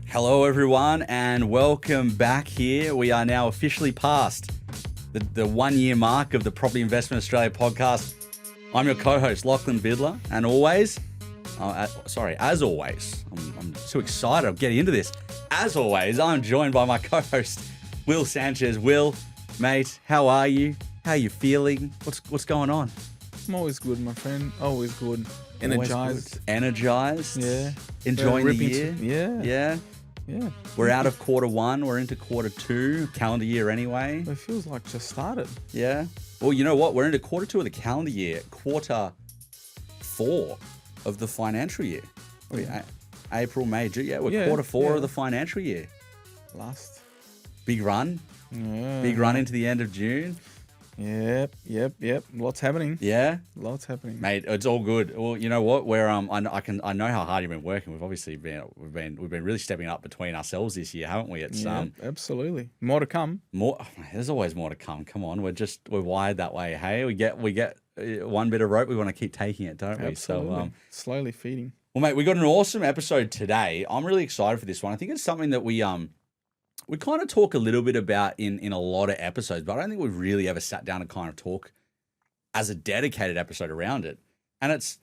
Hello, everyone, and welcome back here. We are now officially past the 1 year mark of the Property Investment Australia podcast. I'm your co-host, Lachlan Vidler, and as always, I'm so excited. I'm getting into this. As always, I'm joined by my co-host, Will Sanchez. Will, mate, how are you? How are you feeling? What's going on? I'm always good, my friend. Always good. Energized. Energized? Yeah. Enjoying the year? Yeah. Yeah. We're out of quarter one. We're into quarter two, calendar year anyway. It feels like just started. Yeah. Well, you know what? We're into quarter two of the calendar year, quarter four of the financial year. April, May, June. Yeah, we're quarter four of the financial year. Last. Big run. Yeah. Big run into the end of June. Yep. Lots happening. Yeah. Lots happening. Mate, it's all good. Well, you know what? I know how hard you've been working. We've obviously been really stepping up between ourselves this year, haven't we? It's absolutely. More to come. More. There's always more to come. Come on, we're wired that way. Hey, we get one bit of rope. We want to keep taking it, don't we? Absolutely. Slowly feeding. Well, mate, we got an awesome episode today. I'm really excited for this one. I think it's something that we kind of talk a little bit about in a lot of episodes, but I don't think we've really ever sat down and kind of talk as a dedicated episode around it. And it's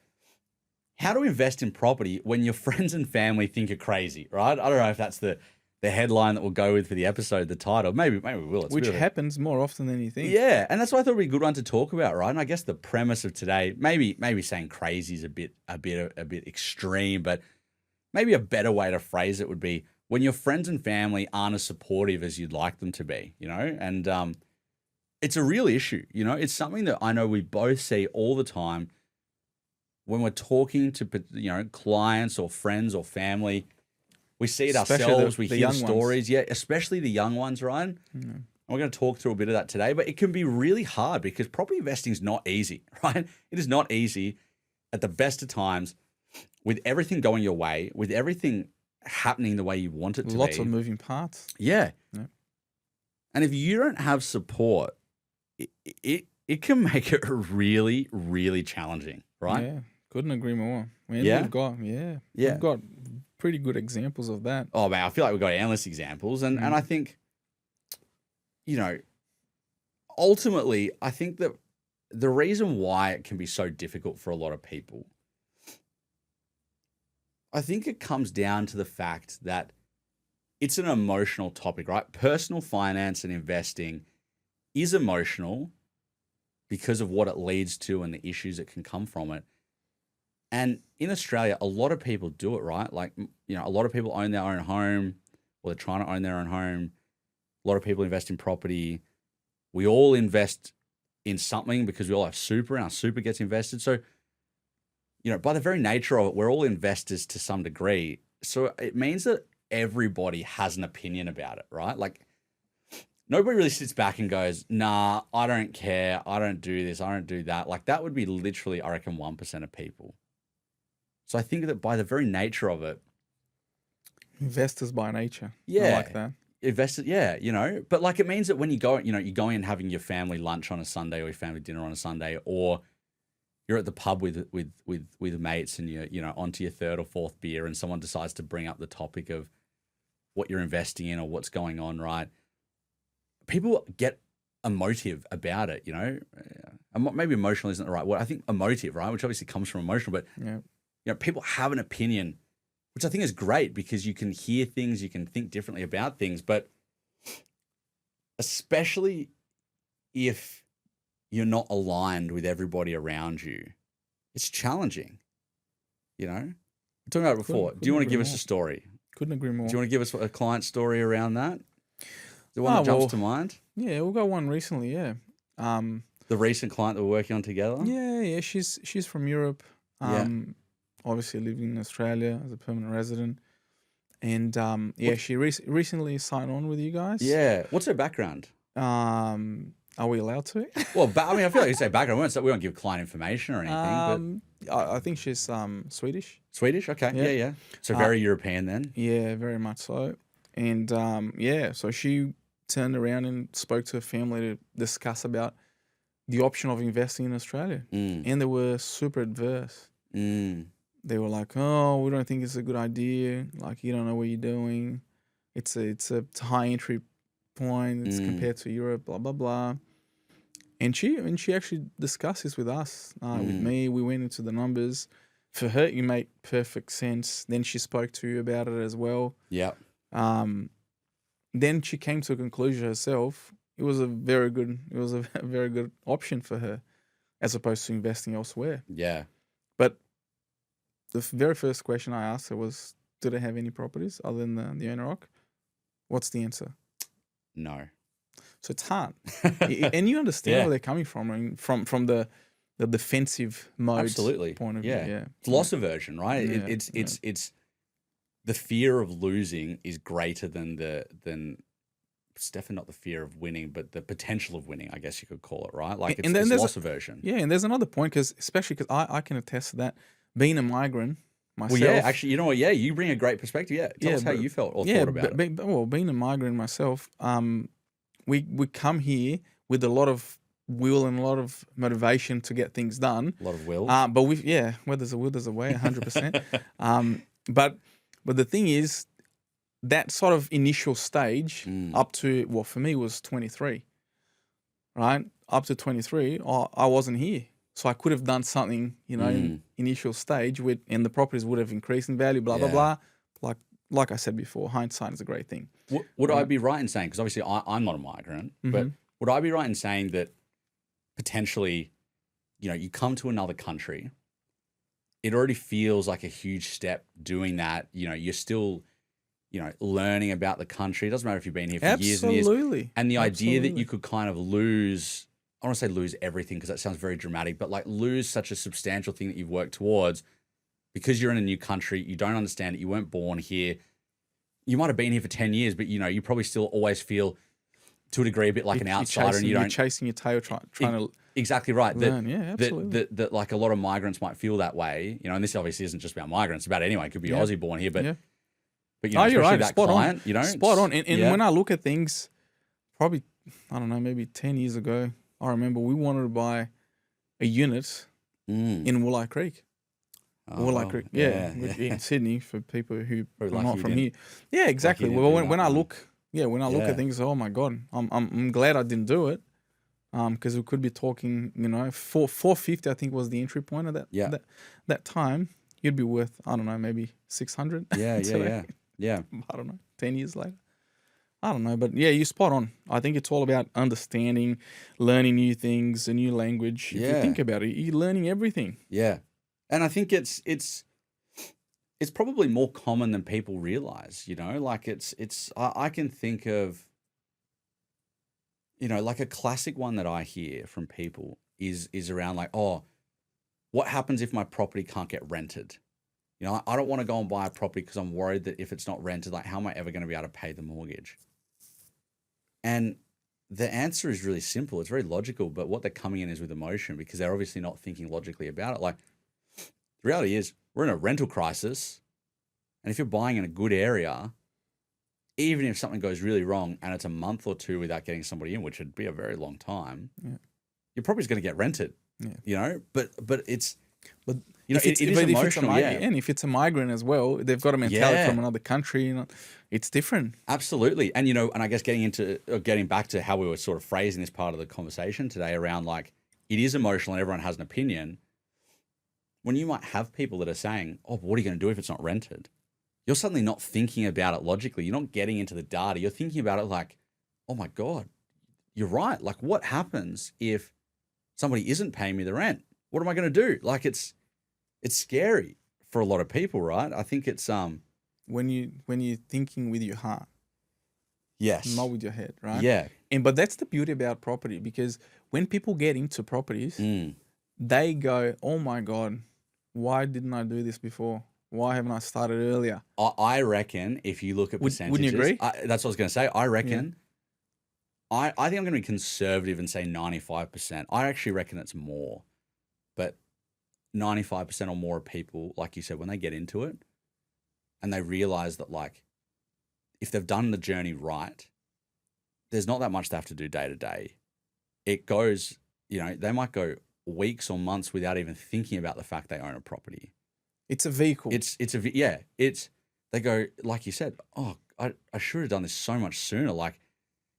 how to invest in property when your friends and family think you're crazy, right? I don't know if that's the headline that we'll go with for the episode, the title. Maybe we will. Which happens more often than you think. Yeah, and that's why I thought it'd be a good one to talk about, right? And I guess the premise of today, maybe saying crazy is a bit extreme, but maybe a better way to phrase it would be when your friends and family aren't as supportive as you'd like them to be, you know? And it's a real issue, you know? It's something that I know we both see all the time when we're talking to, you know, clients or friends or family. We see it ourselves. We hear stories. Yeah, especially the young ones, right? Mm-hmm. And we're going to talk through a bit of that today, but it can be really hard because property investing is not easy, right? It is not easy at the best of times with everything going your way, with everything happening the way you want it to Lots be. of moving parts. Yeah. And if you don't have support, it can make it really, really challenging, right? Yeah, couldn't agree more. We've got pretty good examples of that. Oh man, I feel like we've got endless examples, and I think, you know, ultimately, I think that the reason why it can be so difficult for a lot of people, I think it comes down to the fact that it's an emotional topic, right? Personal finance and investing is emotional because of what it leads to and the issues that can come from it. And in Australia, a lot of people do it, right? Like, you know, a lot of people own their own home, or they're trying to own their own home. A lot of people invest in property. We all invest in something because we all have super, and our super gets invested. So, you know, by the very nature of it, we're all investors to some degree. So it means that everybody has an opinion about it, right? Like, nobody really sits back and goes, nah, I don't care. I don't do this. I don't do that. Like, that would be literally, I reckon, 1% of people. So I think that by the very nature of it, investors by nature. Yeah. I like that. Investors, yeah, you know, but like it means that when you go, you know, you're going and having your family lunch on a Sunday or your family dinner on a Sunday, or you're at the pub with mates and you're, you know, onto your third or fourth beer and someone decides to bring up the topic of what you're investing in or what's going on, right? People get emotive about it, you know. Maybe emotional isn't the right word. I think emotive, right? Which obviously comes from emotional, but you know, people have an opinion, which I think is great because you can hear things, you can think differently about things, but especially if you're not aligned with everybody around you, it's challenging, you know? We talked about it before. Do you want to give us a story? Couldn't agree more. Do you want to give us a client story around that? The one that jumps to mind? Yeah, we've got one recently, yeah. The recent client that we're working on together? Yeah. She's from Europe. Obviously living in Australia as a permanent resident. And she recently signed on with you guys. Yeah. What's her background? Are we allowed to? Well, I mean, I feel like you say background. We won't give client information or anything. But I think she's Swedish. Swedish? Okay. Yeah. So very European then? Yeah, very much so. And so she turned around and spoke to her family to discuss about the option of investing in Australia. And they were super adverse. they were like, "Oh, we don't think it's a good idea. Like, you don't know what you're doing. It's a high entry point. It's compared to Europe. Blah blah blah." And she actually discussed this with us, with me. We went into the numbers. For her, it made perfect sense. Then she spoke to you about it as well. Yeah. Then she came to a conclusion herself. It was a very good option for her, as opposed to investing elsewhere. Yeah. But the very first question I asked her was, "Do they have any properties other than the owner occ?" What's the answer? No. So it's hard, and you understand Yeah. where they're coming from, I mean, from the defensive mode Absolutely. point of view. Yeah, It's loss aversion, right? Yeah, It's the fear of losing is greater than it's definitely not the fear of winning, but the potential of winning, I guess you could call it, right? Like And then it's there's loss aversion. Yeah, and there's another point, especially because I can attest to that. Being a migrant myself. Well, yeah, actually, you know what? Yeah, you bring a great perspective. Yeah, tell us how you felt or thought about it. Well, being a migrant myself, we come here with a lot of will and a lot of motivation to get things done. A lot of will. But where there's a will, there's a way, 100%. But the thing is, that sort of initial stage up to, well, for me was 23, right? Up to 23, I wasn't here. So I could have done something, in initial stage and the properties would have increased in value, blah, blah, blah. Like I said before, hindsight is a great thing. Would I be right in saying, because obviously I'm not a migrant, but would I be right in saying that potentially, you come to another country, it already feels like a huge step doing that. You're still, learning about the country. It doesn't matter if you've been here for years and years. Absolutely. And the idea that you could kind of lose, I don't want to say lose everything because that sounds very dramatic, but like lose such a substantial thing that you've worked towards because you're in a new country, you don't understand it, you weren't born here. You might have been here for 10 years, but you probably still always feel to a degree a bit like an outsider, and you're chasing your tail, trying to exactly right. learn. Absolutely. That like a lot of migrants might feel that way, and this obviously isn't just about migrants, it's about anyone. It could be Aussie born here, but you're right. That Spot client, on. Spot on. And when I look at things, probably, I don't know, maybe 10 years ago, I remember we wanted to buy a unit in Woolite Creek. Woolite Creek, in Sydney, for people who are not from here. Yeah, exactly. Well, when I look at things, oh my God, I'm glad I didn't do it, because we could be talking, 450, I think was the entry point of that time. You'd be worth, I don't know, maybe 600. Yeah. I don't know, 10 years later. I don't know, but yeah, you're spot on. I think it's all about understanding, learning new things, a new language. If you think about it, you're learning everything. Yeah. And I think it's probably more common than people realize, like I can think of, like a classic one that I hear from people is around like, oh, what happens if my property can't get rented? I don't want to go and buy a property because I'm worried that if it's not rented, like how am I ever going to be able to pay the mortgage? And the answer is really simple. It's very logical, but what they're coming in is with emotion because they're obviously not thinking logically about it. Like the reality is we're in a rental crisis. And if you're buying in a good area, even if something goes really wrong and it's a month or two without getting somebody in, which would be a very long time, your property's going to get rented, but it's, it is emotional, And if it's a migrant as well, they've got a mentality from another country. It's different. Absolutely. And, and I guess getting back to how we were sort of phrasing this part of the conversation today around like, it is emotional and everyone has an opinion. When you might have people that are saying, oh, but what are you going to do if it's not rented? You're suddenly not thinking about it logically. You're not getting into the data. You're thinking about it like, oh my God, you're right. Like what happens if somebody isn't paying me the rent? What am I going to do? Like it's scary for a lot of people, right? I think it's when you're thinking with your heart, yes, not with your head, right? Yeah. But that's the beauty about property, because when people get into properties, they go, oh my God, why didn't I do this before? Why haven't I started earlier? I reckon if you look at percentages, wouldn't you agree? That's what I was going to say. I reckon. I think I'm going to be conservative and say 95%. I actually reckon it's more. But 95% or more of people, like you said, when they get into it and they realize that, like, if they've done the journey right, there's not that much they have to do day to day. It goes, they might go weeks or months without even thinking about the fact they own a property. It's a vehicle. They go, like you said, oh, I should have done this so much sooner. Like,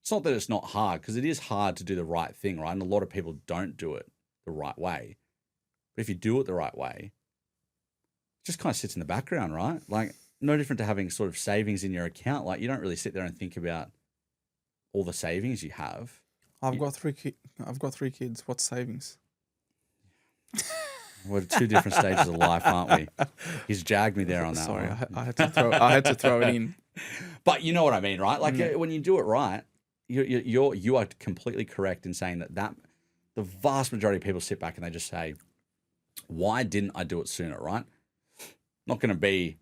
it's not that it's not hard, because it is hard to do the right thing, right? And a lot of people don't do it the right way. But if you do it the right way, it just kind of sits in the background, right? Like, no different to having sort of savings in your account. Like, you don't really sit there and think about all the savings you have. I've got three kids. What's savings? We're at two different stages of life, aren't we? He's jagged me there on that. Sorry, one. I had to throw it in. But you know what I mean, right? Like, when you do it right, you are completely correct in saying that the vast majority of people sit back and they just say, why didn't I do it sooner, right? Not going to be,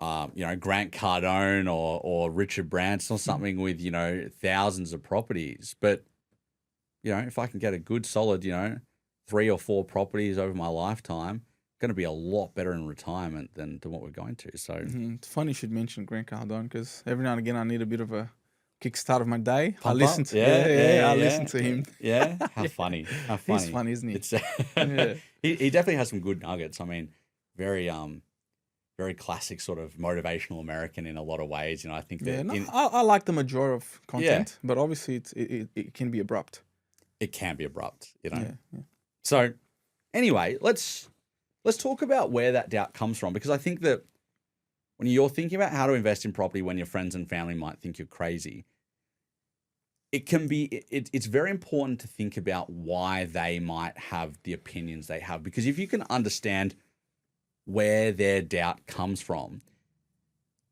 Grant Cardone or Richard Branson or something with, thousands of properties. But, if I can get a good solid, 3 or 4 properties over my lifetime, going to be a lot better in retirement than what we're going to. So It's funny you should mention Grant Cardone, because every now and again I need a bit of a kickstart of my day. I listen to I listen to him. Yeah, how funny! How funny! He's funny, isn't he? It's he definitely has some good nuggets. I mean, very very classic sort of motivational American in a lot of ways. I think that I like the majority of content, but obviously it can be abrupt. It can be abrupt, Yeah. So anyway, let's talk about where that doubt comes from, because I think that when you're thinking about how to invest in property when your friends and family might think you're crazy, it's very important to think about why they might have the opinions they have. Because if you can understand where their doubt comes from,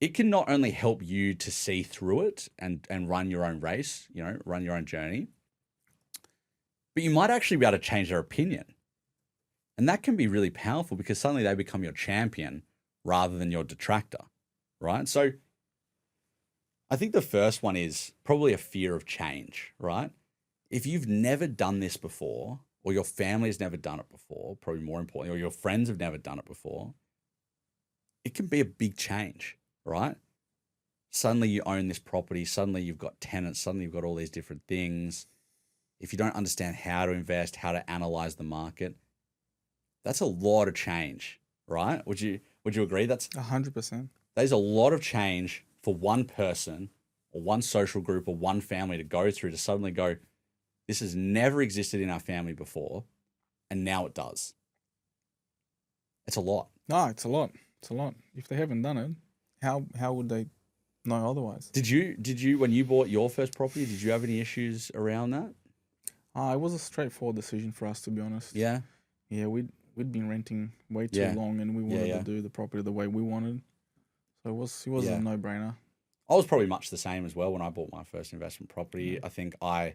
it can not only help you to see through it and run your own race, run your own journey, but you might actually be able to change their opinion. And that can be really powerful, because suddenly they become your champion rather than your detractor, right? So I think the first one is probably a fear of change, right? If you've never done this before, or your family has never done it before, probably more importantly, or your friends have never done it before, it can be a big change, right? Suddenly you own this property, suddenly you've got tenants, suddenly you've got all these different things. If you don't understand how to invest, how to analyze the market, that's a lot of change, right? Would you agree? That's 100%. There's a lot of change for one person or one social group or one family to go through, to suddenly go, this has never existed in our family before, and now it does. It's a lot. No, it's a lot. It's a lot. If they haven't done it, how would they know otherwise? Did you when you bought your first property, did you have any issues around that? It was a straightforward decision for us, to be honest. Yeah. Yeah, we'd been renting way too long, and we wanted to do the property the way we wanted. So it was a no-brainer. I was probably much the same as well when I bought my first investment property. I think I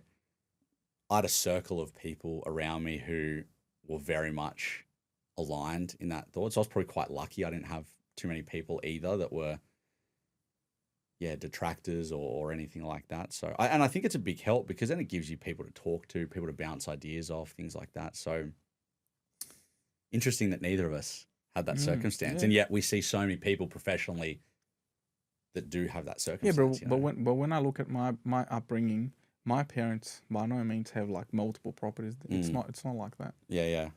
had a circle of people around me who were very much aligned in that thought. So I was probably quite lucky. I didn't have too many people either that were detractors or anything like that. So I think it's a big help, because then it gives you people to talk to, people to bounce ideas off, things like that. So interesting that neither of us had that circumstance, and yet we see so many people professionally that do have that circumstance. Yeah, but when I look at my upbringing, my parents by no means have like multiple properties. It's not like that. Yeah.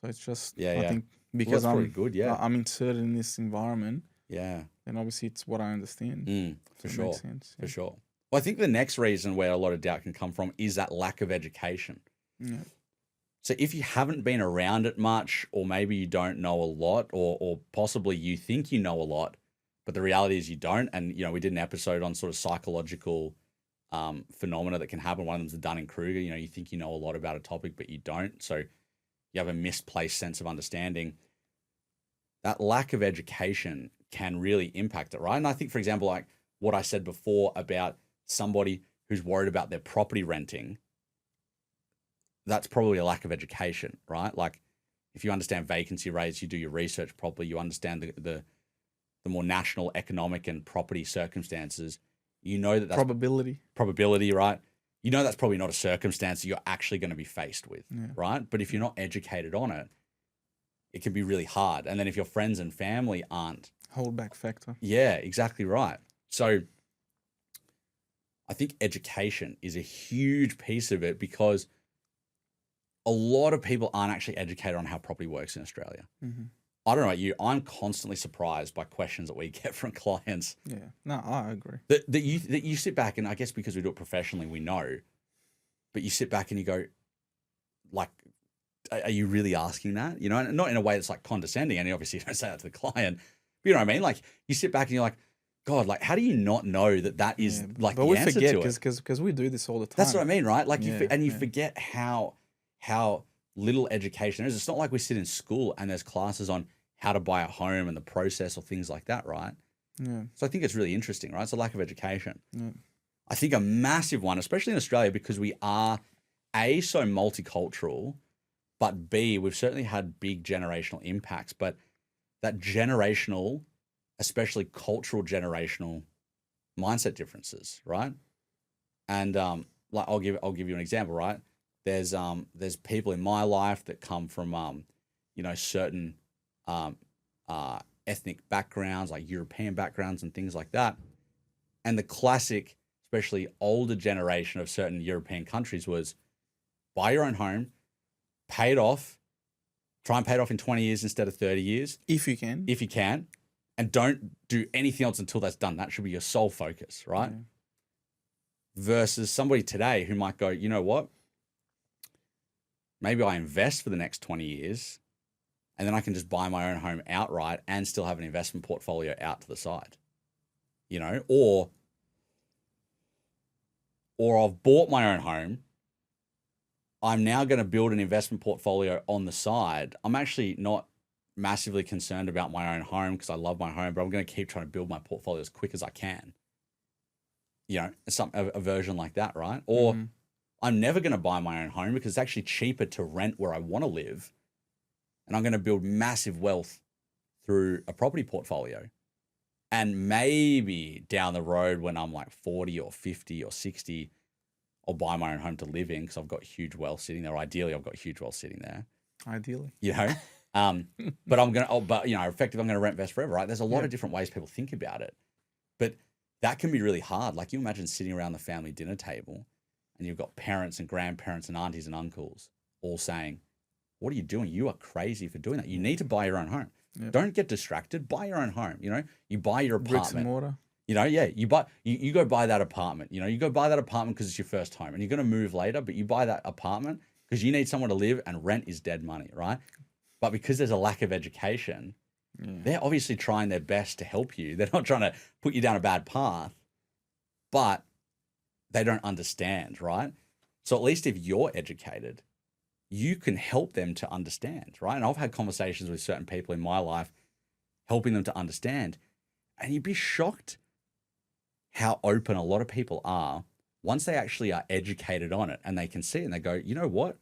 So it's just I think because I'm good. Yeah, I'm inserted in this environment. Yeah. And obviously it's what I understand. For sure. Makes sense. For sure. Well, I think the next reason where a lot of doubt can come from is that lack of education. Yeah. So if you haven't been around it much, or maybe you don't know a lot, or possibly you think you know a lot, but the reality is you don't. And, we did an episode on sort of psychological phenomena that can happen. One of them's the Dunning-Kruger. You think you know a lot about a topic, but you don't. So you have a misplaced sense of understanding. That lack of education can really impact it, right? And I think, for example, like what I said before about somebody who's worried about their property renting, that's probably a lack of education, right? Like if you understand vacancy rates, you do your research properly, you understand the more national economic and property circumstances, that's probability, right? That's probably not a circumstance that you're actually going to be faced with, right? But if you're not educated on it, it can be really hard. And then if your friends and family aren't, holdback factor. Yeah, exactly right. So I think education is a huge piece of it, because a lot of people aren't actually educated on how property works in Australia. I don't know about you. I'm constantly surprised by questions that we get from clients. Yeah, no, I agree. That you sit back, and I guess because we do it professionally, we know. But you sit back and you go, like, are you really asking that? You know, and not in a way that's like condescending. And obviously you don't say that to the client. But you know what I mean? Like you sit back and you're like, God, like how do you not know that is like but the we answer forget to it? because we do this all the time. That's what I mean, right? Like you forget how little education there is. It's not like we sit in school and there's classes on how to buy a home and the process or things like that, right? Yeah. So I think it's really interesting, right? It's a lack of education. Yeah. I think a massive one, especially in Australia, because we are A, so multicultural, but B, we've certainly had big generational impacts, but that generational, especially cultural generational mindset differences, right? And like I'll give you an example, right? There's people in my life that come from certain ethnic backgrounds, like European backgrounds and things like that. And the classic, especially older generation of certain European countries was buy your own home, pay it off, try and pay it off in 20 years instead of 30 years. If you can. And don't do anything else until that's done. That should be your sole focus, right? Yeah. Versus somebody today who might go, you know what? Maybe I invest for the next 20 years and then I can just buy my own home outright and still have an investment portfolio out to the side, you know, or I've bought my own home. I'm now going to build an investment portfolio on the side. I'm actually not massively concerned about my own home because I love my home, but I'm going to keep trying to build my portfolio as quick as I can. You know, a version like that, right? Or I'm never going to buy my own home because it's actually cheaper to rent where I want to live. And I'm going to build massive wealth through a property portfolio. And maybe down the road when I'm like 40 or 50 or 60, I'll buy my own home to live in because I've got huge wealth sitting there. Ideally, I've got huge wealth sitting there. Ideally. You know? But effectively, I'm going to rent vest forever, right? There's a lot of different ways people think about it. But that can be really hard. Like you imagine sitting around the family dinner table and you've got parents and grandparents and aunties and uncles all saying, what are you doing? You are crazy for doing that. You need to buy your own home. Yep. Don't get distracted. Buy your own home. You know, you buy your apartment. Bricks and mortar. You know, you go buy that apartment. You know, you go buy that apartment because it's your first home and you're going to move later, but you buy that apartment because you need somewhere to live and rent is dead money, right? But because there's a lack of education, they're obviously trying their best to help you. They're not trying to put you down a bad path, but they don't understand, right? So at least if you're educated, you can help them to understand, right? And I've had conversations with certain people in my life, helping them to understand. And you'd be shocked how open a lot of people are once they actually are educated on it and they can see it and they go, you know what?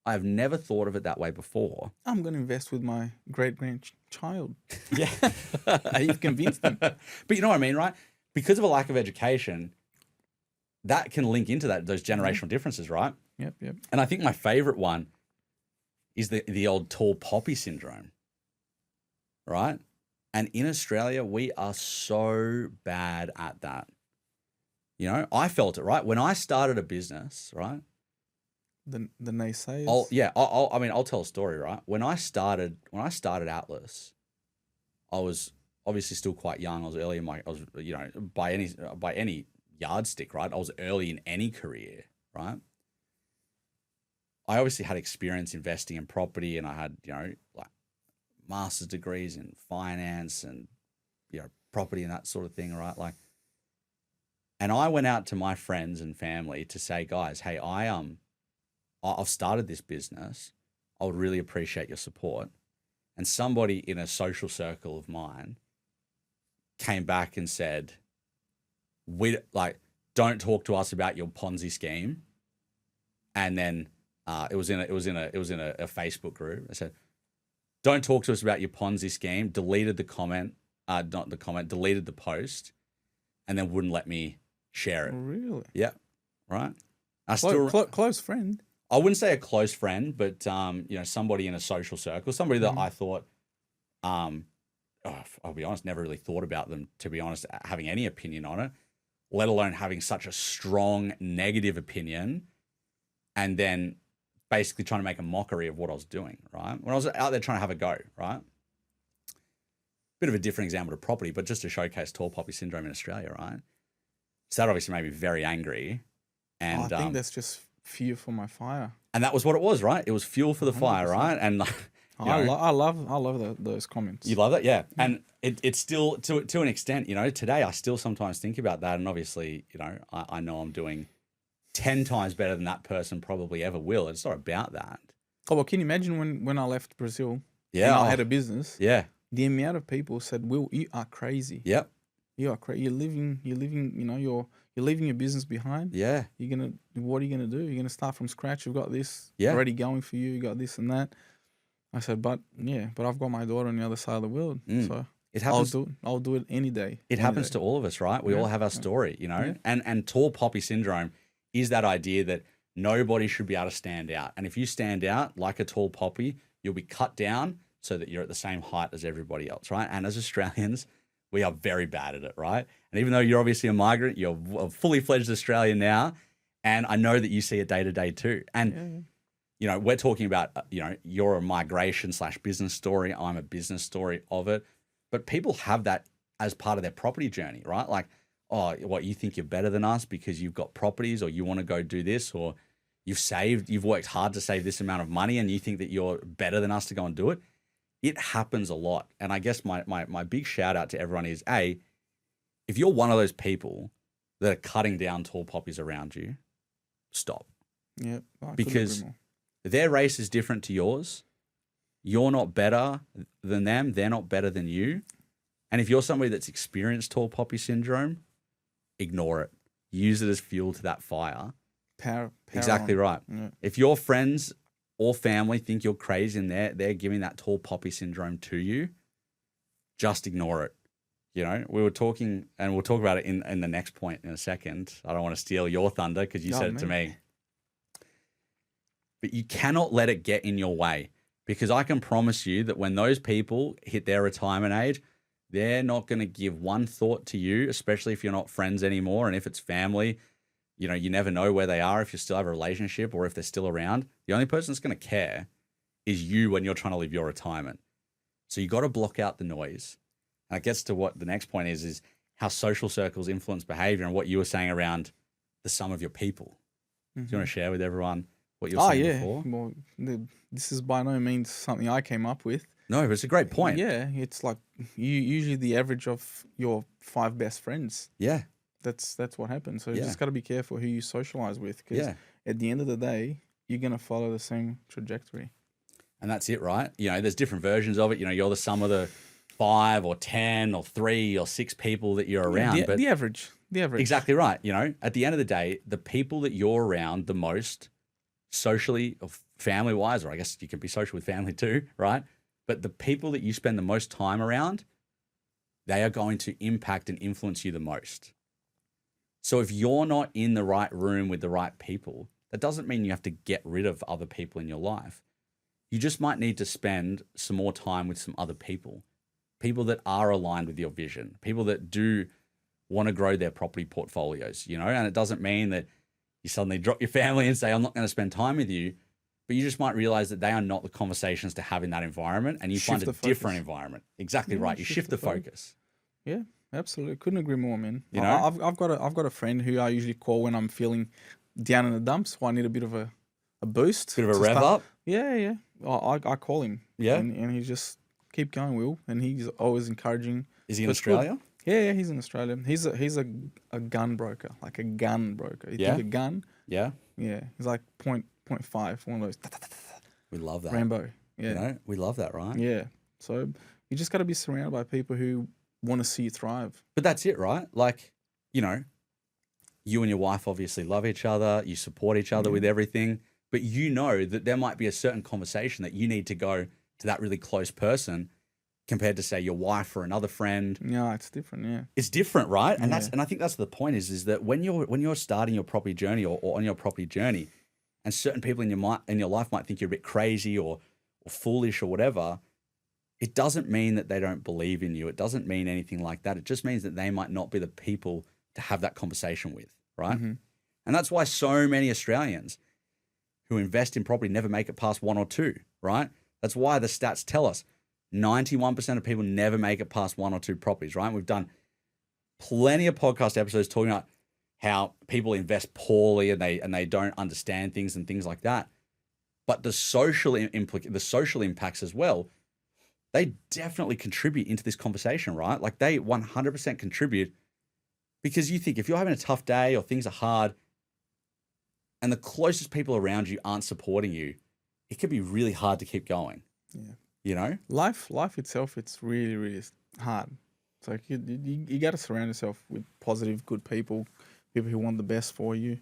I've never thought of it that way before. I'm going to invest with my great-grandchild. Yeah. You've convinced them. But you know what I mean, right? Because of a lack of education, that can link into those generational differences, right? Yep. And I think my favorite one is the old tall poppy syndrome, right? And in Australia, we are so bad at that. You know, I felt it, right? When I started a business, right? The naysayers. I'll tell a story, right? When I started Atlas, I was obviously still quite young. I was early by any yardstick, right? I was early in any career, right? I obviously had experience investing in property and I had, like master's degrees in finance and, property and that sort of thing, right? Like, and I went out to my friends and family to say, guys, hey, I've started this business. I would really appreciate your support. And somebody in a social circle of mine came back and said, don't talk to us about your Ponzi scheme. And then it was in a Facebook group. I said, don't talk to us about your Ponzi scheme. Deleted the comment, deleted the post, and then wouldn't let me share it. Really? Yeah. Right. Close friend. I wouldn't say a close friend, but somebody in a social circle, somebody that I thought, I'll be honest, never really thought about them, to be honest, having any opinion on it, let alone having such a strong negative opinion, and then basically trying to make a mockery of what I was doing, right? When I was out there trying to have a go, right? bit of a different example to property, but just to showcase tall poppy syndrome in Australia, right? So that obviously made me very angry. And I think that's just fuel for my fire. And that was what it was, right? It was fuel for the 100%. fire, right? And I love those comments. You love that, yeah. And it's still to an extent, today I still sometimes think about that, and obviously, I know I'm doing 10 times better than that person probably ever will. It's not about that. Oh, well, can you imagine when I left Brazil? Yeah, and I had a business. Yeah, the amount of people said, "Will, you are crazy. Yep, you are crazy. You're living. You're leaving your business behind. Yeah, what are you gonna do? You're gonna start from scratch. You've got this already going for you. You got this and that." I said, but I've got my daughter on the other side of the world, so it happens. I'll do it any day. It happens to all of us, right? We all have our story, And tall poppy syndrome is that idea that nobody should be able to stand out, and if you stand out like a tall poppy, you'll be cut down so that you're at the same height as everybody else, right? And as Australians, we are very bad at it, right? And even though you're obviously a migrant, you're a fully fledged Australian now, and I know that you see it day to day too. And we're talking about, you're a migration / business story. I'm a business story of it. But people have that as part of their property journey, right? Like, oh, what, you think you're better than us because you've got properties, or you want to go do this, or you've worked hard to save this amount of money and you think that you're better than us to go and do it. It happens a lot. And I guess my big shout out to everyone is, if you're one of those people that are cutting down tall poppies around you, stop. Yeah. Because their race is different to yours. You're not better than them. They're not better than you. And if you're somebody that's experienced tall poppy syndrome, ignore it. Use it as fuel to that fire. Power exactly on. Right. Yeah. If your friends or family think you're crazy and they're giving that tall poppy syndrome to you, just ignore it. We were talking, and we'll talk about it in the next point in a second. I don't want to steal your thunder because you said it to me. But you cannot let it get in your way, because I can promise you that when those people hit their retirement age, they're not going to give one thought to you, especially if you're not friends anymore. And if it's family, you never know where they are, if you still have a relationship or if they're still around. The only person that's going to care is you when you're trying to live your retirement. So you got to block out the noise. And it gets to what the next point is how social circles influence behavior, and what you were saying around the sum of your people. Mm-hmm. Do you want to share with everyone what you were saying before? Well, this is by no means something I came up with. No, but it's a great point. Yeah, it's like usually the average of your 5 best friends. Yeah. That's what happens. So you just got to be careful who you socialize with, because at the end of the day, you're going to follow the same trajectory. And that's it, right? There's different versions of it. You're the sum of the 5 or 10 or 3 or 6 people that you're around. But the average. Exactly right. At the end of the day, the people that you're around the most socially or family-wise, or I guess you can be social with family too, right? But the people that you spend the most time around, they are going to impact and influence you the most. So if you're not in the right room with the right people, that doesn't mean you have to get rid of other people in your life. You just might need to spend some more time with some other people that are aligned with your vision, people that do want to grow their property portfolios, and it doesn't mean that you suddenly drop your family and say, I'm not going to spend time with you, but you just might realize that they are not the conversations to have in that environment, and you find a different environment. Exactly right. You shift the focus. Yeah, absolutely. Couldn't agree more, man. I've got a friend who I usually call when I'm feeling down in the dumps, or I need a bit of a boost. Bit of a rev up? Yeah. I call him. Yeah. And he's just, keep going, Will. And he's always encouraging. Is he in Australia? Good. Yeah, he's in Australia. He's a gun broker, like a gun broker. You think a gun? Yeah. Yeah. He's like 0.5, one of those. We love that. Rambo. Yeah. We love that, right? Yeah. So you just got to be surrounded by people who want to see you thrive. But that's it, right? Like, you and your wife obviously love each other. You support each other with everything. But that there might be a certain conversation that you need to go to that really close person compared to, say, your wife or another friend. Yeah, it's different. Yeah, it's different, right? And I think that's the point is that when you're starting your property journey or on your property journey, and certain people in your life might think you're a bit crazy or foolish or whatever, it doesn't mean that they don't believe in you. It doesn't mean anything like that. It just means that they might not be the people to have that conversation with, right? Mm-hmm. And that's why so many Australians who invest in property never make it past 1 or 2, right? That's why the stats tell us 91% of people never make it past 1 or 2 properties, right? We've done plenty of podcast episodes talking about how people invest poorly and they don't understand things and things like that. But the social impacts as well, they definitely contribute into this conversation, right? Like they 100% contribute, because you think if you're having a tough day or things are hard and the closest people around you aren't supporting you, it can be really hard to keep going. Yeah. You know? Life itself, it's really, really hard. It's like you got to surround yourself with positive, good people who want the best for you.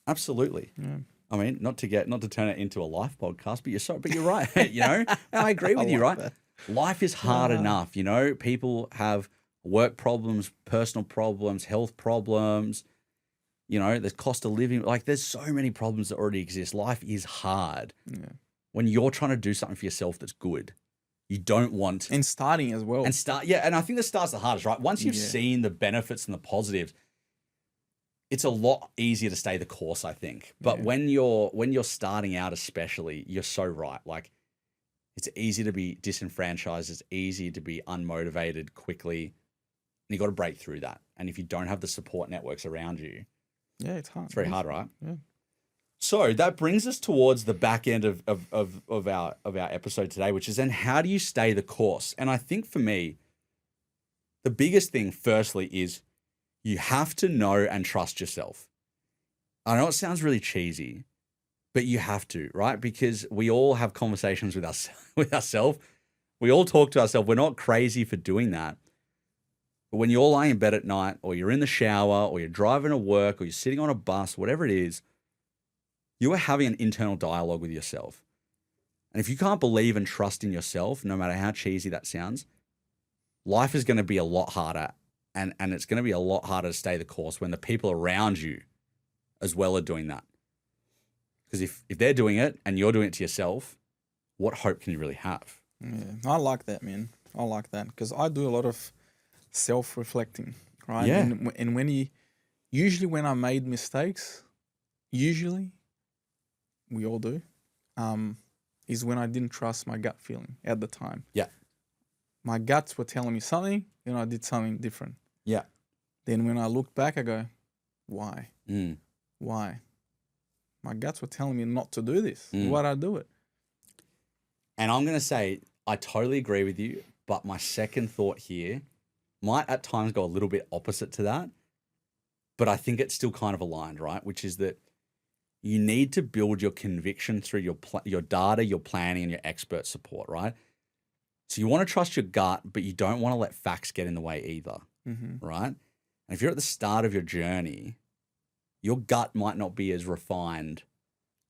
Absolutely. Yeah. I mean, not to turn it into a life podcast, but you're right. You know, and I agree with you, right? That. Life is hard enough. You know, people have work problems, personal problems, health problems. You know, there's cost of living. Like, there's so many problems that already exist. Life is hard. Yeah. When you're trying to do something for yourself that's good, you don't want and starting as well. And I think the start's the hardest, right? Once you've seen the benefits and the positives, it's a lot easier to stay the course, I think. But when you're starting out, especially, you're so right. Like, it's easy to be disenfranchised. It's easy to be unmotivated quickly. And you got to break through that. And if you don't have the support networks around you, it's hard. It's very hard, right? Yeah. So that brings us towards the back end of our episode today, which is then how do you stay the course? And I think for me, the biggest thing, firstly, is you have to know and trust yourself. I know it sounds really cheesy, but you have to, right? Because we all have conversations with ourselves. We all talk to ourselves. We're not crazy for doing that. But when you're lying in bed at night, or you're in the shower, or you're driving to work, or you're sitting on a bus, whatever it is, you are having an internal dialogue with yourself. And if you can't believe and trust in yourself, no matter how cheesy that sounds, life is going to be a lot harder. And it's going to be a lot harder to stay the course when the people around you as well are doing that. Because if they're doing it and you're doing it to yourself, what hope can you really have? Yeah, I like that, man. I like that because I do a lot of self-reflecting, right? Yeah. And when I made mistakes, usually we all do, is when I didn't trust my gut feeling at the time. Yeah. My guts were telling me something, and I did something different. Yeah. Then when I look back, I go, why? Mm. Why? My guts were telling me not to do this. Mm. Why'd I do it? And I'm going to say, I totally agree with you, but my second thought here might at times go a little bit opposite to that, but I think it's still kind of aligned, right? Which is that you need to build your conviction through your data, your planning, and your expert support, right? So you want to trust your gut, but you don't want to let facts get in the way either, right? And if you're at the start of your journey, your gut might not be as refined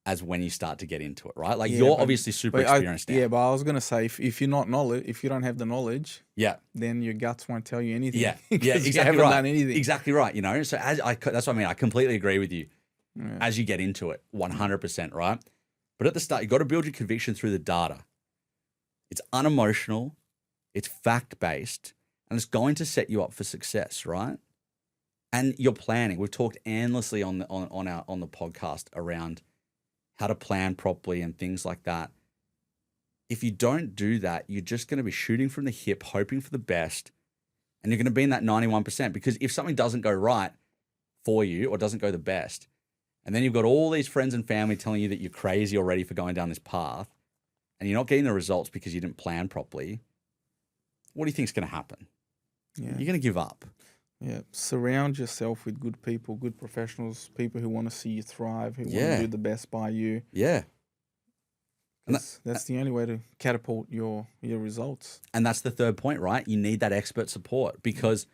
as when you start to get into it, right? Like you're obviously super experienced now. Yeah, but I was gonna say if you're not if you don't have the knowledge, then your guts won't tell you anything. Yeah, exactly. You haven't done anything. Exactly right. You know, so that's what I mean. I completely agree with you. Yeah. As you get into it, 100%, right? But at the start, you got to build your conviction through the data. It's unemotional, it's fact-based, and it's going to set you up for success, right? And your planning. We've talked endlessly on the podcast around how to plan properly and things like that. If you don't do that, you're just going to be shooting from the hip, hoping for the best, and you're going to be in that 91%. Because if something doesn't go right for you or doesn't go the best, and then you've got all these friends and family telling you that you're crazy already for going down this path, and you're not getting the results because you didn't plan properly, what do you think is going to happen? Yeah. You're going to give up. Yeah. Surround yourself with good people, good professionals, people who want to see you thrive, who want to do the best by you. Yeah. And that's the only way to catapult your results. And that's the third point, right? You need that expert support because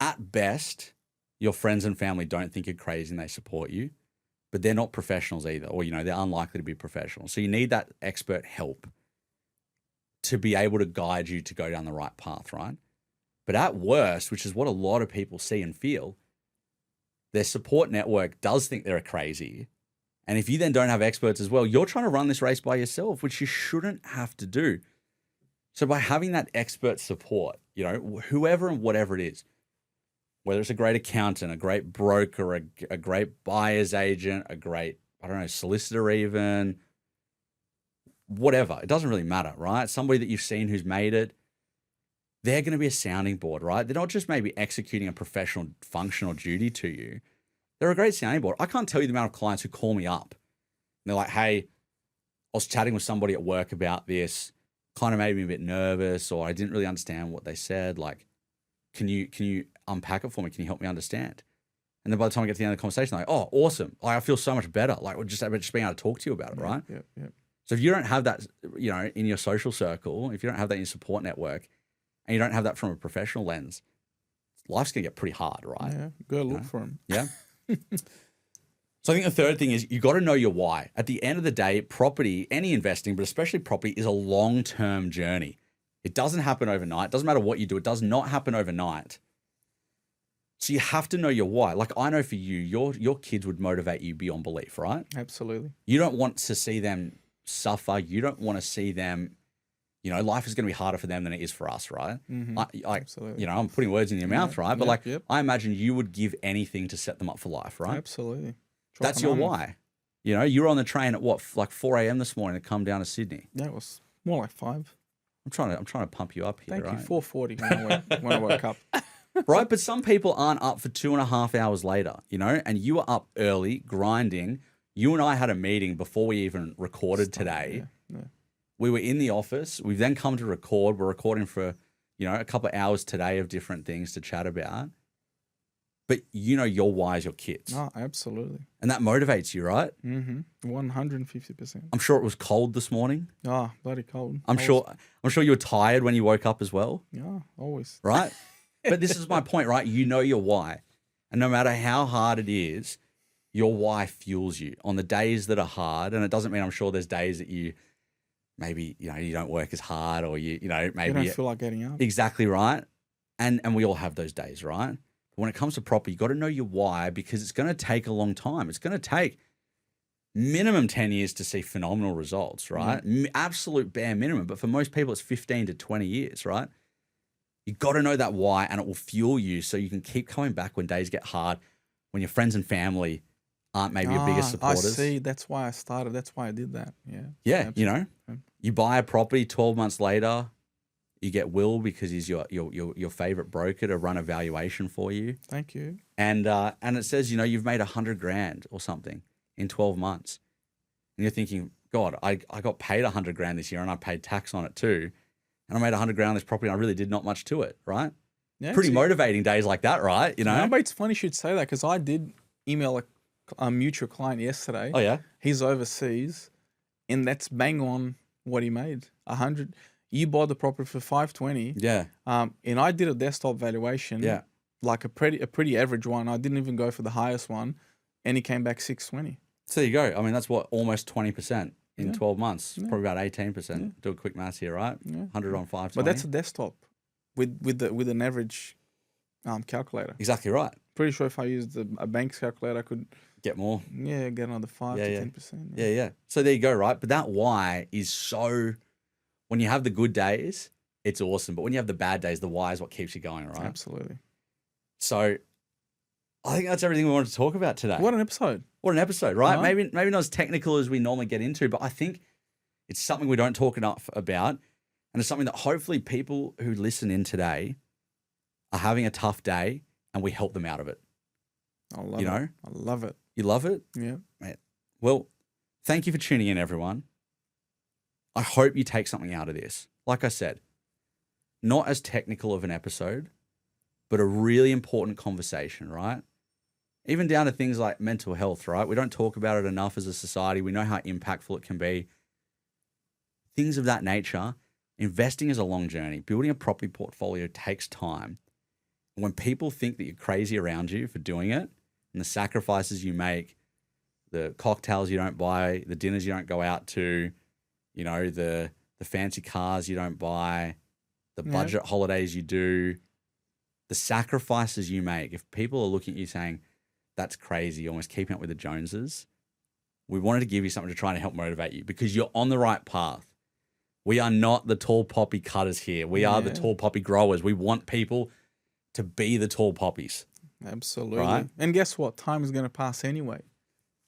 at best, your friends and family don't think you're crazy and they support you, but they're not professionals either, or, they're unlikely to be professionals. So you need that expert help to be able to guide you to go down the right path, right? But at worst, which is what a lot of people see and feel, their support network does think they're crazy. And if you then don't have experts as well, you're trying to run this race by yourself, which you shouldn't have to do. So by having that expert support, whoever and whatever it is, whether it's a great accountant, a great broker, a great buyer's agent, a great, solicitor even, whatever. It doesn't really matter, right? Somebody that you've seen who's made it, they're going to be a sounding board, right? They're not just maybe executing a professional functional duty to you. They're a great sounding board. I can't tell you the amount of clients who call me up. And they're like, hey, I was chatting with somebody at work about this, kind of made me a bit nervous, or I didn't really understand what they said. Like, can you unpack it for me? Can you help me understand? And then by the time I get to the end of the conversation, they're like, oh, awesome. Like, I feel so much better. Like, we're just being able to talk to you about it, right? Yeah. So if you don't have that, in your social circle, if you don't have that in your support network, and you don't have that from a professional lens, life's going to get pretty hard, right? Yeah, go look for them. Yeah. So I think the third thing is you got to know your why. At the end of the day, property, any investing, but especially property, is a long-term journey. It doesn't happen overnight. It doesn't matter what you do. It does not happen overnight. So you have to know your why. Like, I know for you, your kids would motivate you beyond belief, right? Absolutely. You don't want to see them suffer. You don't want to see them, life is going to be harder for them than it is for us, right? Mm-hmm. Absolutely. I'm putting words in your mouth, right? But yep. I imagine you would give anything to set them up for life, right? Absolutely. That's your why. You were on the train at what, like 4 a.m. this morning to come down to Sydney. Yeah, it was more like 5. I'm trying to pump you up here, Thank right? you. 4:40 when I woke up. Right, but some people aren't up for 2.5 hours later, and you were up early, grinding. You and I had a meeting before we even recorded today. Yeah. We were in the office. We've then come to record. We're recording for, a couple of hours today of different things to chat about. But your why is your kids. Oh, absolutely. And that motivates you, right? Mm-hmm. 150%. I'm sure it was cold this morning. Oh, bloody cold. I'm sure you were tired when you woke up as well. Yeah, always. Right? But this is my point, right? You know your why. And no matter how hard it is, your why fuels you on the days that are hard. And it doesn't mean, I'm sure there's days that you maybe, you don't work as hard, or maybe you don't feel like getting up. Exactly right. And we all have those days, right? But when it comes to property, you got to know your why, because it's going to take a long time. It's going to take minimum 10 years to see phenomenal results, right? Absolute bare minimum. But for most people, it's 15 to 20 years, right? You got to know that why, and it will fuel you so you can keep coming back when days get hard, when your friends and family aren't maybe your biggest supporters. I see. That's why I started. That's why I did that. Yeah. Yeah. Absolutely. You buy a property 12 months later, you get Will, because he's your favorite broker, to run a valuation for you. Thank you. And it says, you've made $100,000 or something in 12 months. And you're thinking, God, I got paid $100,000 this year, and I paid tax on it too. And I made $100,000 on this property, and I really did not much to it, right? Yeah, pretty motivating days like that, right? No, but it's funny you should say that, because I did email a mutual client yesterday. Oh yeah, he's overseas, and that's bang on what he made. 100. You bought the property for 520. Yeah. And I did a desktop valuation. Yeah. Like a pretty average one. I didn't even go for the highest one, and he came back 620. So there you go. I mean, that's what, almost 20% in 12 months. Probably about 18%. Yeah. Do a quick maths here, right? Yeah. 100 on 520. But that's a desktop with an average calculator. Exactly right. Pretty sure if I used a bank's calculator, I could get more. Yeah, get another 5 to 10%. Yeah. So there you go, right? But that why is so, when you have the good days, it's awesome. But when you have the bad days, the why is what keeps you going, right? Absolutely. So I think that's everything we wanted to talk about today. What an episode. What an episode, right? Uh-huh. Maybe not as technical as we normally get into, but I think it's something we don't talk enough about. And it's something that hopefully people who listen in today are having a tough day, and we help them out of it. I love it. I love it. You love it? Yeah. Mate. Well, thank you for tuning in, everyone. I hope you take something out of this. Like I said, not as technical of an episode, but a really important conversation, right? Even down to things like mental health, right? We don't talk about it enough as a society. We know how impactful it can be. Things of that nature. Investing is a long journey. Building a property portfolio takes time. And when people think that you're crazy around you for doing it, and the sacrifices you make, the cocktails you don't buy, the dinners you don't go out to, the fancy cars you don't buy, the budget holidays you do, the sacrifices you make. If people are looking at you saying, that's crazy, almost keeping up with the Joneses, we wanted to give you something to try and help motivate you, because you're on the right path. We are not the tall poppy cutters here. We are the tall poppy growers. We want people to be the tall poppies. Absolutely. Right? And guess what? Time is going to pass anyway.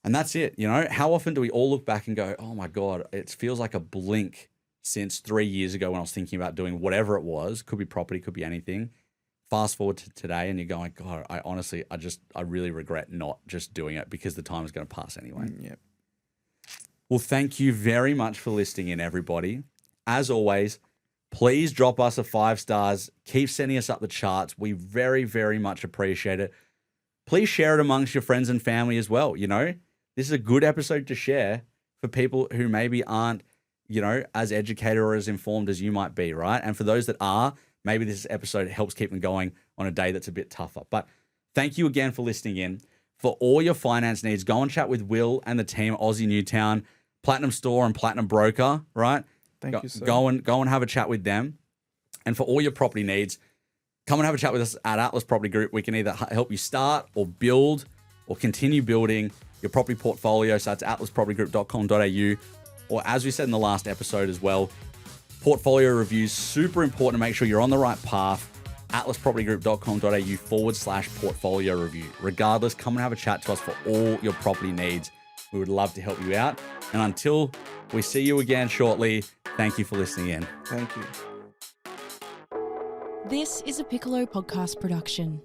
And that's it. You know, how often do we all look back and go, oh my God, it feels like a blink since 3 years ago when I was thinking about doing whatever it was. Could be property, could be anything. Fast forward to today and you're going, God, I really regret not just doing it because the time is going to pass anyway. Yep. Well, thank you very much for listening in, everybody. As always, please drop us a 5 stars. Keep sending us up the charts. We very, very much appreciate it. Please share it amongst your friends and family as well. You know, this is a good episode to share for people who maybe aren't, you know, as educated or as informed as you might be, right? And for those that are, maybe this episode helps keep them going on a day that's a bit tougher. But thank you again for listening in. For all your finance needs, go and chat with Will and the team, Aussie Newtown, Platinum Store and Platinum Broker, right? Thank you, sir. Go and have a chat with them. And for all your property needs, come and have a chat with us at Atlas Property Group. We can either help you start or build or continue building your property portfolio. So that's atlaspropertygroup.com.au. Or as we said in the last episode as well, portfolio reviews, super important to make sure you're on the right path. atlaspropertygroup.com.au/portfolio review. Regardless, come and have a chat to us for all your property needs. We would love to help you out. And until we see you again shortly, thank you for listening in. Thank you. This is a Piccolo podcast production.